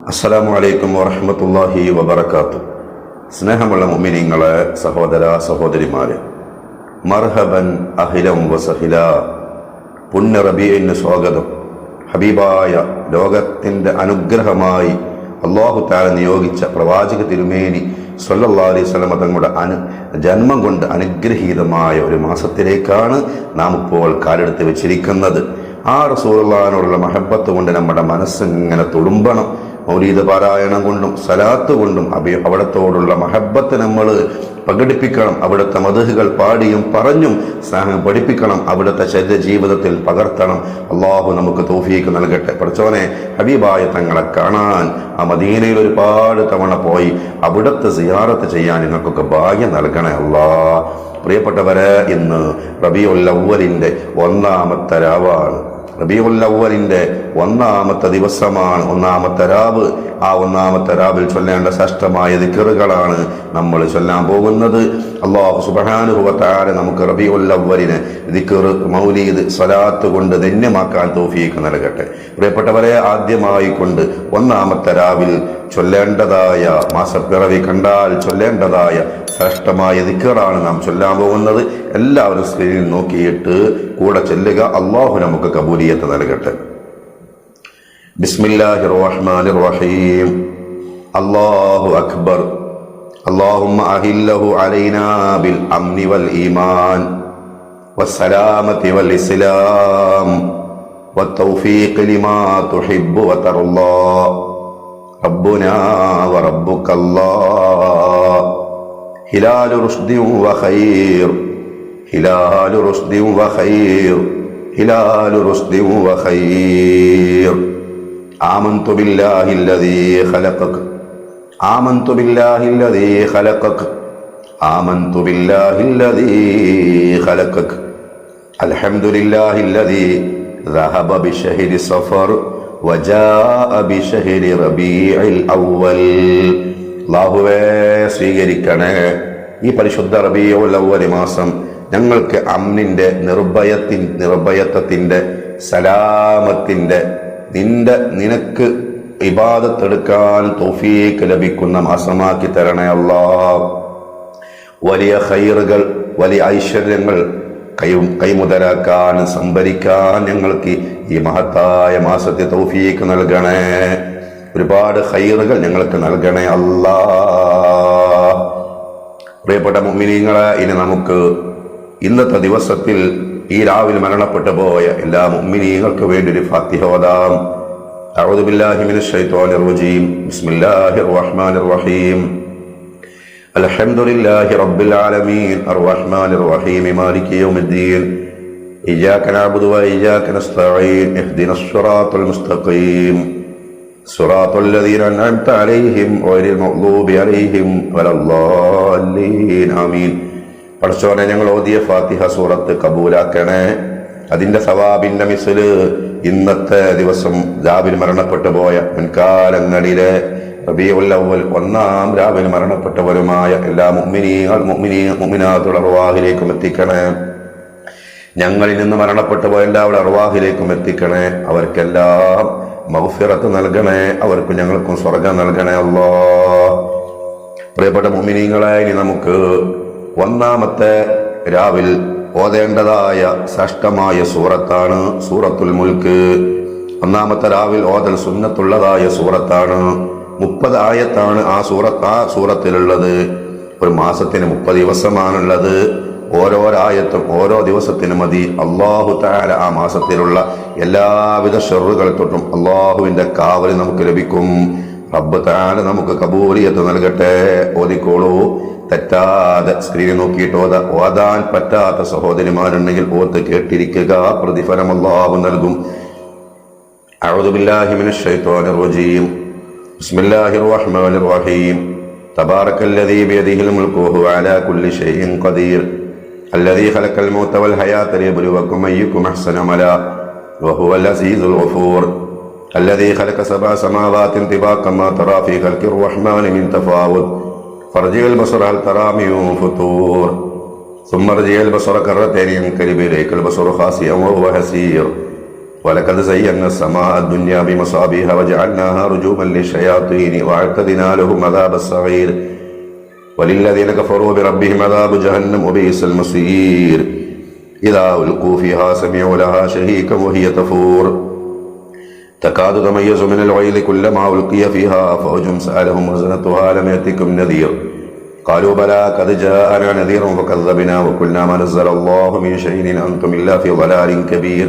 അസ്സലാമു അലൈക്കും വറഹ്മത്തുള്ളാഹി വബറകാതുഹു. സ്നേഹമുള്ള മുഅ്മിനീങ്ങളെ, സഹോദര സഹോദരിമാരെ, മർഹബൻ അഹിലം വസഹില. പുണ്യ റബീഇന് സ്വാഗതം. ഹബീബായ ലോകത്തിൻ്റെ അനുഗ്രഹമായി അല്ലാഹു തആല നിയോഗിച്ച പ്രവാചക തിരുമേനി സ്വല്ലല്ലാഹു അലൈഹി വസല്ലം തങ്ങളുടെ ജന്മം കൊണ്ട് അനുഗ്രഹീതമായ ഒരു മാസത്തിലേക്കാണ് നാം ഇപ്പോൾ കാലെടുത്ത് വെച്ചിരിക്കുന്നത്. ആ റസൂലുള്ളാഹിനോടുള്ള മഹബത്ത് കൊണ്ട് നമ്മുടെ മനസ്സിങ്ങനെ തുളുമ്പണം. മൗലീദ് പാരായണം കൊണ്ടും സലാത്ത് കൊണ്ടും അവിടത്തോടുള്ള മഹബത്ത് നമ്മൾ പ്രകടിപ്പിക്കണം. അവിടുത്തെ മദ്ഹുകൾ പാടിയും പറഞ്ഞും സ്നേഹം പഠിപ്പിക്കണം. അവിടുത്തെ ശരീര ജീവിതത്തിൽ പകർത്തണം. അള്ളാഹു നമുക്ക് തൗഫീഖ് നൽകട്ടെ. പഠിച്ചോനെ, ഹബീബായ തങ്ങളെ കാണാൻ ആ മദീനയിൽ ഒരുപാട് തവണ പോയി അവിടുത്തെ സിയാറത്ത് ചെയ്യാൻ നിങ്ങൾക്കൊക്കെ ഭാഗ്യം നൽകണേ അല്ലാഹ്. പ്രിയപ്പെട്ടവരെ, ഇന്ന് റബീഉൽ അവ്വലിന്റെ ഒന്നാമത്തെ രാവാണ്. റബീഉൽ അവ്വലിന്റെ ഒന്നാമത്തെ ദിവസമാണ്, ഒന്നാമത്തെ രാവ്. ആ ഒന്നാമത്തെ രാവിൽ ചൊല്ലേണ്ട ശ്രേഷ്ഠമായ ദിക്റുകളാണ് നമ്മൾ ചൊല്ലാൻ പോകുന്നത്. അല്ലാഹു സുബ്ഹാനഹു വ തആല നമുക്ക് റബീഉൽ അവ്വലിനെ ദിക്ർ, മൗലീദ്, സ്വലാത്ത് കൊണ്ട് ധന്യമാക്കാൻ തൗഫീഖ് നൽകട്ടെ. പ്രിയപ്പെട്ടവരെ, ആദ്യമായി കൊണ്ട് ഒന്നാമത്തെ രാവിൽ ചൊല്ലേണ്ടതായ, മാസപ്പിറവി കണ്ടാൽ ചൊല്ലേണ്ടതായ ശ്രേഷ്ഠമായ ദിക്റാണ് നാം ചൊല്ലാൻ പോകുന്നത്. എല്ലാവരും സ്ക്രീനിൽ നോക്കിയിട്ട് കൂടെ ചൊല്ലുക. അള്ളാഹു നമുക്ക് കബൂലിയത്ത് നൽകട്ടെ. ബിസ്മില്ലാഹിർ റഹ്മാനിർ റഹീം. അല്ലാഹു അക്ബർ. അല്ലാഹുമ്മ അഹില്ലഹു അലൈനാ ബിൽ അംനി വൽ ഈമാൻ വസ്സലാമതി വൽ ഇസ്ലാം വത്തൗഫീഖ് ലിമാ തുഹിബ്ബു വതർളാ. റബ്ബുനാ വറബ്ബുകല്ലാഹ്. ഹിലാലു റുഷ്ദിൻ വഖൈർ. ഹിലാലു റുഷ്ദിൻ വഖൈർ. ഹിലാലു റുഷ്ദിൻ വഖൈർ. ആമന്തു ബില്ലാഹില്ലദീ ഖലഖക. ആമന്തു ബില്ലാഹില്ലദീ ഖലഖക. ആമന്തു ബില്ലാഹില്ലദീ ഖലഖക. അൽഹംദുലില്ലാഹില്ലദീ ذهب بشهر صفر وجاء بشهر ربيع الأول. അല്ലാഹുവേ, സ്വീകരിക്കണേ ഈ പരിശുദ്ധ റബീഉൽ അവ്വൽ മാസം. ഞങ്ങൾക്ക് അമ്നിന്റെ, നിർഭയത്വത്തിന്റെ, സലാമത്തിന്റെ, നിനക്ക് ഇബാദത്തെടുക്കാൻ തൗഫീഖ് ലഭിക്കുന്ന മാസമാക്കി തരണേ അല്ലാഹ്. വലിയ ഖൈറുകൾ, വലിയ ഐശ്വര്യങ്ങൾ കൈമുതലാക്കാൻ, സംഭരിക്കാൻ ഞങ്ങൾക്ക് ഈ മഹത്തായ മാസത്തെ തൗഫീഖ് നൽകണേ. ഒരുപാട് ഖൈറുകൾ ഞങ്ങൾക്ക് നൽകണേ അല്ലാഹ്. പ്രിയപ്പെട്ട മുഅ്മിനീങ്ങളെ, ഇനി നമുക്ക് ഇന്നത്തെ ദിവസത്തിൽ ഈ രാവിൽ മരണപ്പെട്ടു പോയ എല്ലാ മുഅ്മിനീങ്ങൾക്ക് വേണ്ടി ഒരു ഫാത്തിഹ ഓതാം. അഊദു ബില്ലാഹി മിനശ് ശൈത്വാനിർ റജീം. ബിസ്മില്ലാഹിർ റഹ്മാനിർ റഹീം. അൽഹംദുലില്ലാഹി റബ്ബിൽ ആലമീൻ അർറഹ്മാനിർ റഹീം മാലികി യൗമിദ്ദീൻ. ഇയ്യാക നഅ്ബുദു വ ഇയ്യാക നസ്തഈൻ. ഇഹ്ദിനസ് സിറാത്തൽ മുസ്തഖീം. സിറാത്തൽ ലദീന അൻഅംത അലൈഹിം ഗൈറിൽ മഗ്ദൂബി അലൈഹിം വലദ്ദാല്ലീൻ. ആമീൻ. പടച്ചോനെ, ഞങ്ങൾ ഓതിയ ഫാത്തിഹ സൂറത്ത് കബൂലാക്കണേ. അതിന്റെ സവാബിന്റെ മിസ്ല് ഇന്നത്തെ ദിവസം രാവിലെ മരണപ്പെട്ടു പോയ മുൻകാലങ്ങളിലെ റബീഉൽ അവ്വൽ ഒന്നാം രാവിൽ മരണപ്പെട്ടവരുമായ എല്ലാ മുഅ്മിനാത്തുകളുടെ അർവാഹിലേക്കും എത്തിക്കണേ. ഞങ്ങളിൽ നിന്ന് മരണപ്പെട്ടു പോയ എല്ലാവരുടെ അർവാഹിലേക്കും എത്തിക്കണേ. അവർക്കെല്ലാം മഗ്ഫിറത്ത് നൽകണേ. അവർക്കും ഞങ്ങൾക്കും സ്വർഗം നൽകണേ അല്ലാഹ്. പ്രിയപ്പെട്ട മുഅ്മിനീങ്ങളെ, ഇനി നമുക്ക് ഒന്നാമത്തെ രാവിൽ ഓതേണ്ടതായ ശ്രേഷ്ഠമായ സൂറത്താണ് സൂറത്തുൽ മുൽക്ക്. ഒന്നാമത്തെ രാവിൽ ഓതൽ സുന്നത്തുള്ളതായ സൂറത്താണ്. 30 ആയത്താണ് ആ സൂറത്തിലുള്ളത്. ഒരു മാസത്തിന് 30 ദിവസമാണുള്ളത്. ഓരോ ആയത്തും ഓരോ ദിവസത്തിന് മതി. അല്ലാഹു തആല ആ മാസത്തിലുള്ള എല്ലാവിധ ഷർറുകൾ തൊട്ടും അല്ലാഹുവിന്റെ കാവൽ നമുക്ക് ലഭിക്കും. റബ്ബ് തആല നമുക്ക് കബൂലിയത്ത് നൽകട്ടെ. ഓതിക്കോളൂ, തെറ്റാതെ സ്ക്രീനിൽ നോക്കിയിട്ട് ഓതാൻ പറ്റാത്ത സഹോദരിമാരുണ്ടെങ്കിൽ ഓത്ത് കേട്ടിരിക്കുക. പ്രതിഫലം അല്ലാഹു നൽകും. അഊദു ബില്ലാഹി മിനശ് ശൈത്വാനിർ റജീം. ബിസ്മില്ലാഹിർ റഹ്മാനിർ റഹീം. തബാറക്കല്ലദീ ബിയദിഹിൽ മുൽക്കു വഹുവ അലാ കുല്ലി ഷൈഇൻ ഖദീർ. الذي خلق الموت والحياة ليبلوكم أيكم أحسن عملا وهو العزيز الغفور. الذي خلق 7 سماوات طباقا ما ترى في خلق الرحمن من تفاوت فارجع البصر هل ترى من فطور ثم ارجع البصر كرتين ينقلب إليك البصر خاسئا وهو حسير ولقد زينا السماء الدنيا بمصابيح وجعلناها رجوما للشياطين واعتدنا لهم عذاب السعير وللذين كفروا بربهم عذاب جهنم وبئس المصير إذا ألقوا فيها سمعوا لها شهيقا وهي تفور تكاد تميز من الغيظ كلما ألقي فيها فوج سألهم خزنتها ألم يأتكم نذير قالوا بلى قد جاءنا نذير فكذبنا وقلنا ما نزل الله من شيء إن أنتم إلا في ضلال كبير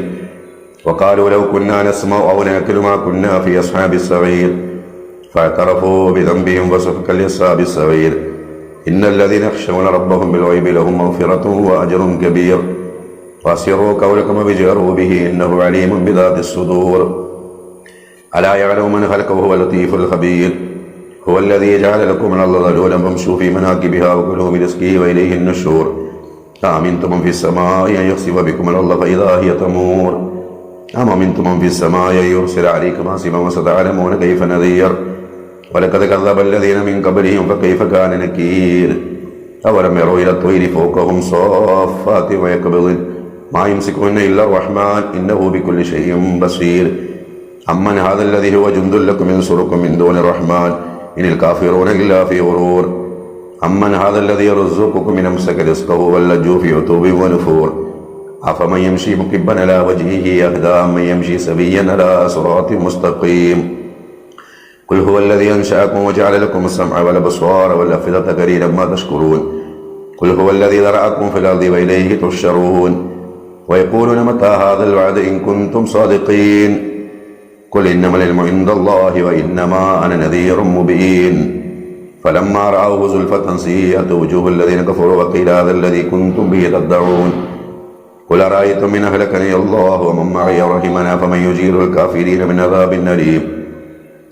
وقالوا لو كنا نسمع أو نأكل ما كنا في أصحاب السعير فاعترفوا بذنبهم فسحقا لأصحاب السعير إن الذين يخشون ربهم بالغيب لهم مغفرة وأجر كبير وأسروا قولكم وجهروا به إنه عليم بذات الصدور ألا يعلم من خلق وهو اللطيف الخبير هو الذي جعل لكم الأرض ذلولا فامشوا في مناكبها وكلوا من رزقه وإليه النشور أأمنتم من في السماء أن يخسف بكم الأرض فإذا هي تمور أم أمنتم من في السماء أن يرسل عليكم حاصبا وستعلمون كيف نذير ولقد كذب الذين من قبلهم فكيف كان نكير أولم يروا إلى الطير فوقهم صافات ويقبضن ما يمسكهن إلا الرحمن إنه بكل شيء بصير أمن هذا الذي هو جند لكم ينصركم من دون الرحمن إن الكافرون إلا في غرور أمن هذا الذي يرزقكم من أمسك رزقه واللجوا في عتوب ونفور أفمن يمشي مكبا على وجهه أهدى من يمشي سويا على صراط مستقيم قل هو الذي أنشأكم وجعل لكم السمع والأبصار والأفئدة قليلا ما تشكرون قل هو الذي ذرأكم في الأرض وإليه تحشرون ويقولون متى هذا الوعد إن كنتم صادقين قل إنما العلم عند الله وإنما أنا نذير مبين فلما رأوه زلفة سيئت وجوه الذين كفروا وقيل هذا الذي كنتم به تدعون قل أرأيتم من أهلكني الله ومن معي رحمنا فمن يجير الكافرين من عذاب أليم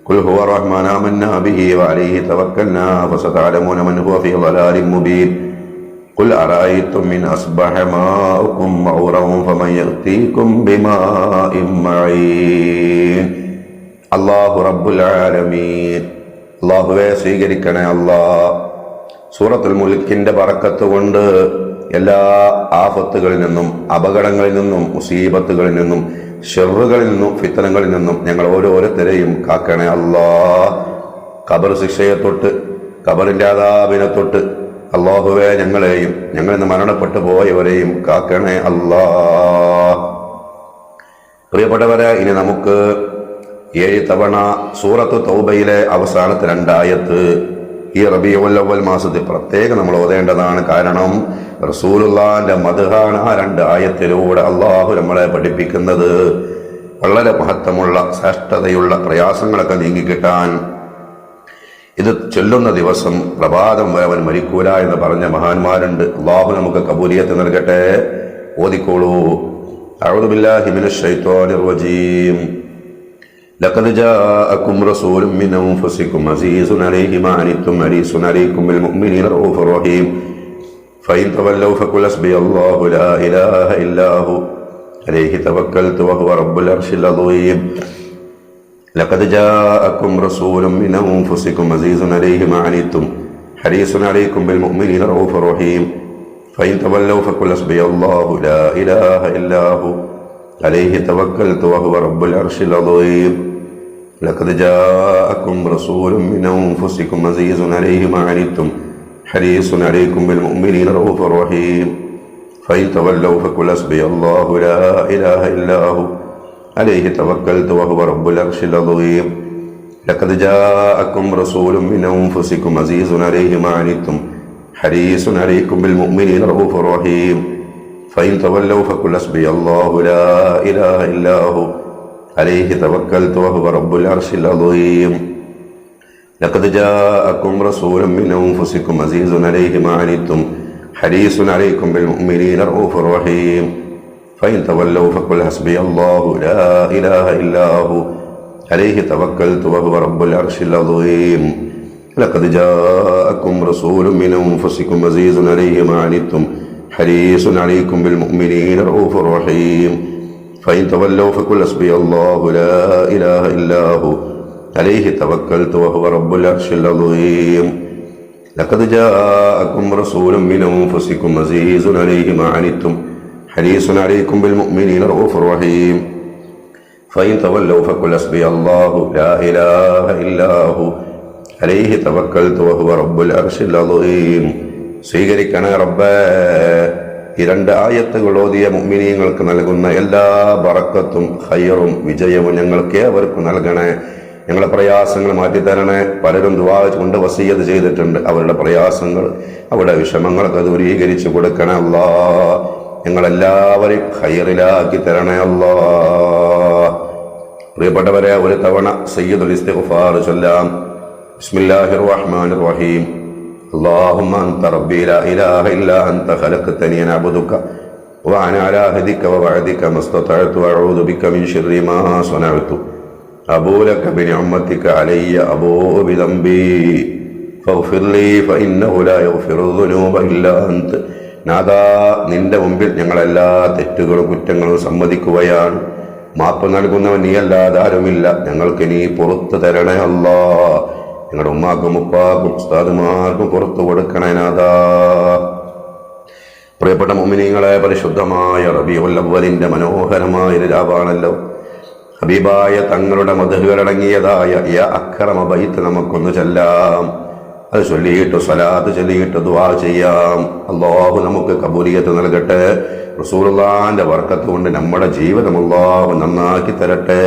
قل هو الرحمن آمنا به وعليه توكلنا فستعلمون من هو في ضلال مبين قل أرأيتم من أصبح ماؤكم غورا فمن يأتيكم بماء معين الله رب العالمين അള്ളാഹുവെ സ്വീകരിക്കണേ അല്ലാ. സൂറത്തുൽ മുൽക്കിന്റെ ബറക്കത്ത് കൊണ്ട് എല്ലാ ആഫത്തുകളിൽ നിന്നും അപകടങ്ങളിൽ നിന്നും മുസീബത്തുകളിൽ നിന്നും ഷെറുകളിൽ നിന്നും ഫിത്തനങ്ങളിൽ നിന്നും ഞങ്ങൾ ഓരോരുത്തരെയും കാക്കണേ അല്ലാ. ഖബർ ശിക്ഷയെ തൊട്ട് ഖബറിന്റെ അദാബിനെ തൊട്ട് അള്ളാഹുവെ ഞങ്ങളെയും ഞങ്ങളിൽ നിന്ന് മരണപ്പെട്ടു പോയവരെയും കാക്കണേ അല്ലാ. പ്രിയപ്പെട്ടവരെ, ഇനി നമുക്ക് 7 തവണ സൂറത്ത് തൗബയിലെ അവസാനത്തെ 2 ആയത്ത് ഈ റബീഉൽ അവ്വൽ മാസത്തിൽ പ്രത്യേകം നമ്മൾ ഓതേണ്ടതാണ്. കാരണം റസൂലുള്ളാഹിന്റെ മദ്ഹാണ് ആ 2 ആയത്തിലൂടെ അള്ളാഹു നമ്മളെ പഠിപ്പിക്കുന്നത്. വളരെ മഹത്വമുള്ള ശ്രേഷ്ഠതയുള്ള പ്രയാസങ്ങളൊക്കെ നീങ്ങിക്കിട്ടാൻ ഇത് ചൊല്ലുന്ന ദിവസം പ്രഭാതം വരെ അവൻ മരിക്കൂല എന്ന് പറഞ്ഞ മഹാന്മാരുണ്ട്. അള്ളാഹു നമുക്ക് കബൂലിയത്ത് നൽകട്ടെ. ഓതിക്കോളൂ. അഊദു ബില്ലാഹി മിനശ് ശൈത്വാനിർ റജീം. لقد جاءكم رسول من أنفسكم عزيز عليه ما عنتم حريص عليكم بالمؤمنين رؤوف رحيم فإن تولوا فقل حسبي الله لا إله إلا هو عليه توكلت وهو رب العرش العظيم. لقد جاءكم رسول من أنفسكم عزيز عليه ما عنتم حريص عليكم بالمؤمنين رؤوف رحيم فإن تولوا فقل حسبي الله لا إله إلا هو عليه توكلت وهو رب العرش العظيم. لقد جاءكم رسول من أنفسكم عزيز عليه ما عنتم حريص عليكم بالمؤمنين رؤوف رحيم فإن تولوا فقل حسبي الله لا إله إلا هو عليه توكلت وهو رب العرش العظيم. لقد جاءكم رسول من أنفسكم عزيز عليه ما عنتم حريص عليكم بالمؤمنين رؤوف رحيم فإن تولوا فقل حسبي الله لا إله إلا هو عليه توكلت وهو رب العرش العظيم. لقد جاءكم رسول من أنفسكم عزيز عليه ما عنتم حريص عليكم بالمؤمنين رؤوف رحيم فإن تولوا فقل حسبي الله لا إله إلا هو عليه توكلت وهو رب العرش العظيم. لقد جاءكم رسول من أنفسكم عزيز عليه ما عنتم حريص عليكم بالمؤمنين رؤوف رحيم فإن تولوا فقل حسبي الله لا إله إلا هو عليه توكلت وهو رب العرش العظيم. لقد جاءكم رسول من أنفسكم عزيز عليه ما عنتم حريص عليكم بالمؤمنين رؤوف رحيم فإن تولوا فقل حسبي الله لا إله إلا هو عليه توكلت وهو رب العرش العظيم. സ്വീകരിക്കണേ റബ്ബേ. ഈ 2 ആയത്തുകൾ ഓതിയ മുഅ്മിനീങ്ങൾക്ക് നൽകുന്ന എല്ലാ ബറക്കത്തും ഖൈറും വിജയവും ഞങ്ങൾക്ക് ഏവർക്കും നൽകണേ. ഞങ്ങളുടെ പ്രയാസങ്ങൾ മാറ്റിത്തരണേ. പലരും ദുആ കൊണ്ട് വസിയ്യത്ത് ചെയ്തിട്ടുണ്ട്. അവരുടെ പ്രയാസങ്ങൾ, അവരുടെ വിഷമങ്ങളൊക്കെ ദൂരീകരിച്ചു കൊടുക്കണേ അല്ലാഹ്. ഞങ്ങളെല്ലാവരെയും ഖൈറിലാക്കി തരണേ അല്ലാഹ്. പ്രിയപ്പെട്ടവരെ, ഒരു തവണ സയ്യിദുൽ ഇസ്തിഗ്ഫാർ ചൊല്ലാം. ബിസ്മില്ലാഹിർ റഹ്മാനിർ റഹീം. اللهم أنت ربي لا إله إلا أنت خلقتني أن أعبدك وأنا على عهدك ووعدك ما استطعت وأعوذ بك من شر ما صنعت أبوء لك بنعمتك علي أبوء بذنبي فاغفر لي فإنه لا يغفر الذنوب إلا أنت. നാഥാ, നിന്റെ മുമ്പിൽ ഞങ്ങളെല്ലാ തെറ്റുകളും കുറ്റങ്ങളും സമ്മതിക്കുകയാണ്. മാപ്പ് നൽകുന്നവൻ നീ അല്ലാതെ ആരുമില്ല. ഞങ്ങൾക്ക് നീ പുറത്തു തരണേ അല്ലാഹ്. ഞങ്ങളുടെ ഉമ്മാക്കും ഉപ്പാക്കും ഉസ്താദുമാർക്കും പുറത്തു കൊടുക്കണേ നാഥാ. പ്രിയപ്പെട്ട മുഅ്മിനീങ്ങളെ, പരിശുദ്ധമായ റബീഉൽ അവ്വലിന്റെ മനോഹരമായ രാവാണല്ലോ. ഹബീബായ തങ്ങളുടെ മദ്ഹുകളടങ്ങിയതായ യാ അക്രമ ബൈത്ത് നമുക്കൊന്ന് ചൊല്ലാം. അത് ചൊല്ലിയിട്ട് സ്വലാത്ത് ചൊല്ലിയിട്ട് ദുആ ചെയ്യാം. അല്ലാഹു നമുക്ക് കബൂലിയത്ത് നൽകട്ടെ. റസൂലുള്ളാഹിന്റെ ബർക്കത്ത് കൊണ്ട് നമ്മുടെ ജീവിതം അല്ലാഹു നന്നാക്കി തരട്ടെ.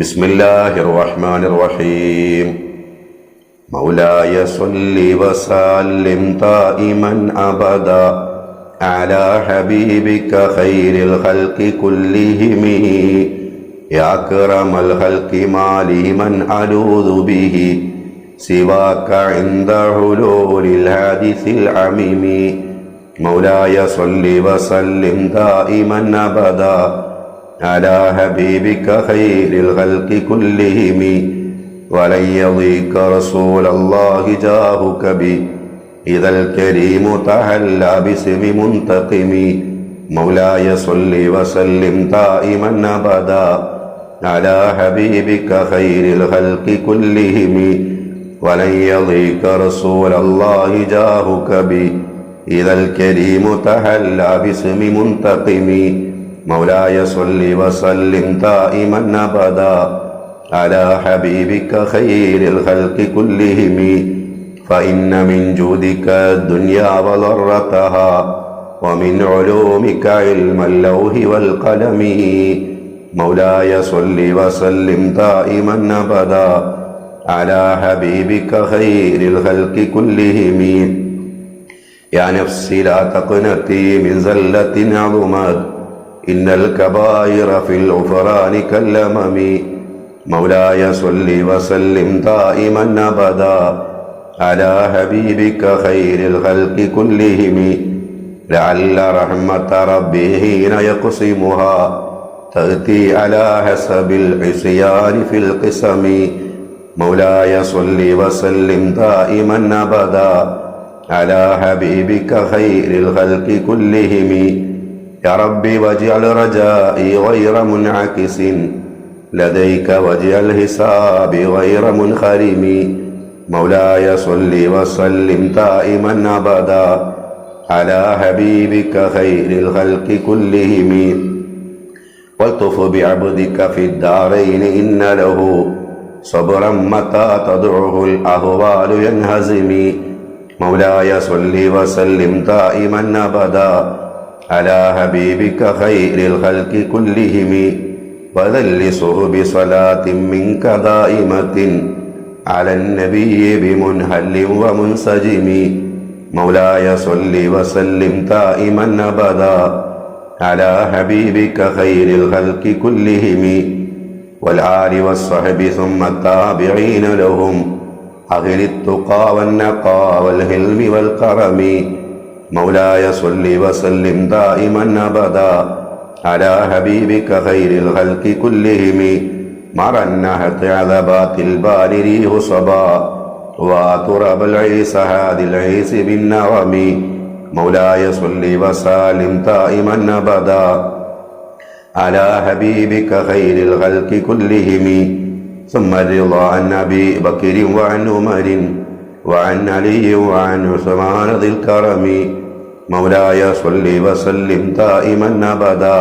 ബിസ്മില്ലാഹിർ റഹ്മാനിർ റഹീം. മൗലായ സ്വല്ലി വസല്ലിം ദായിമൻ അബദാ അലാ ഹബീബിക ഖൈറിൽ ഖൽഖി കുല്ലിഹിം യാ അക്രമൽ ഖൽഖി മാലി മൻ അലൂദു ബിഹി സിവാക ഇൻദ ഹുലൂലിൽ ഹാദിസിൽ അമീമി. മൗലായ സ്വല്ലി വസല്ലിം ദായിമൻ അബദാ على حبيبك خير الخلق كلهم ولن يضيق رسول الله جاهك بي إذا الكريم تحلى باسم منتقم. مولاي صل وسلم دائما أبدا على حبيبك خير الخلق كلهم ولن يضيق رسول الله جاهك بي إذا الكريم تحلى باسم منتقم. مولاي صل وسلم دائما أبدا على حبيبك خير الخلق كلهم فإن من جودك الدنيا وضرتها ومن علومك علم اللوح والقلم. مولاي صل وسلم دائما أبدا على حبيبك خير الخلق كلهم. يا نفسي لا تقنطي من زلة عظمت إن الكبائر في الغفران كالأمم. مولاي صل وسلم دائما أبدا على حبيبك خير الخلق كلهم لعل رحمة ربي حين يقسمها تأتي على حسب العصيان في القسم. مولاي صل وسلم دائما أبدا على حبيبك خير الخلق كلهم. يا ربي واجعل رجائي غير منعكس لديك واجعل حسابي غير منخرم. مولاي صل وسلم دائما أبدا على حبيبك خير الخلق كلهم والطف بعبدك في الدارين إن له صبرا متى تدعه الأهوال ينهزم. مولاي صل وسلم دائما أبدا على حبيبك خير الخلق كلهم وذل صحب صلاة منك دائمة على النبي بمنهل ومنسجم. مولاي صل وسلم دائما أبدا على حبيبك خير الخلق كلهم والآل والصحب ثم التابعين لهم أهل التقى والنقى والحلم والكرم. مولاي صل وسلم دائما أبدا على حبيبك خير الخلق كلهم مر النهت عذبات البال ريح صبا وتراب العيس هادي العيس بالنغم. مولاي صل وسلم دائما أبدا على حبيبك خير الخلق كلهم ثم الرضا عن أبي بكر وعن عمر وعن علي وعن عثمان ذي الكرم. مولاي صل وسلم دائما أبدا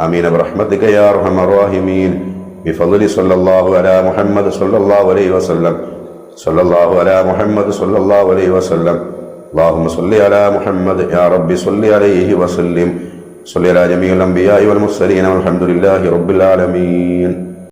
آمين برحمتك يا أرحم الراحمين بفضل صلى الله على محمد صلى الله عليه وسلم صلى الله على محمد صلى الله عليه وسلم اللهم صل على محمد يا رب صل عليه وسلم صل على جميع الأنبياء والمرسلين والحمد لله رب العالمين.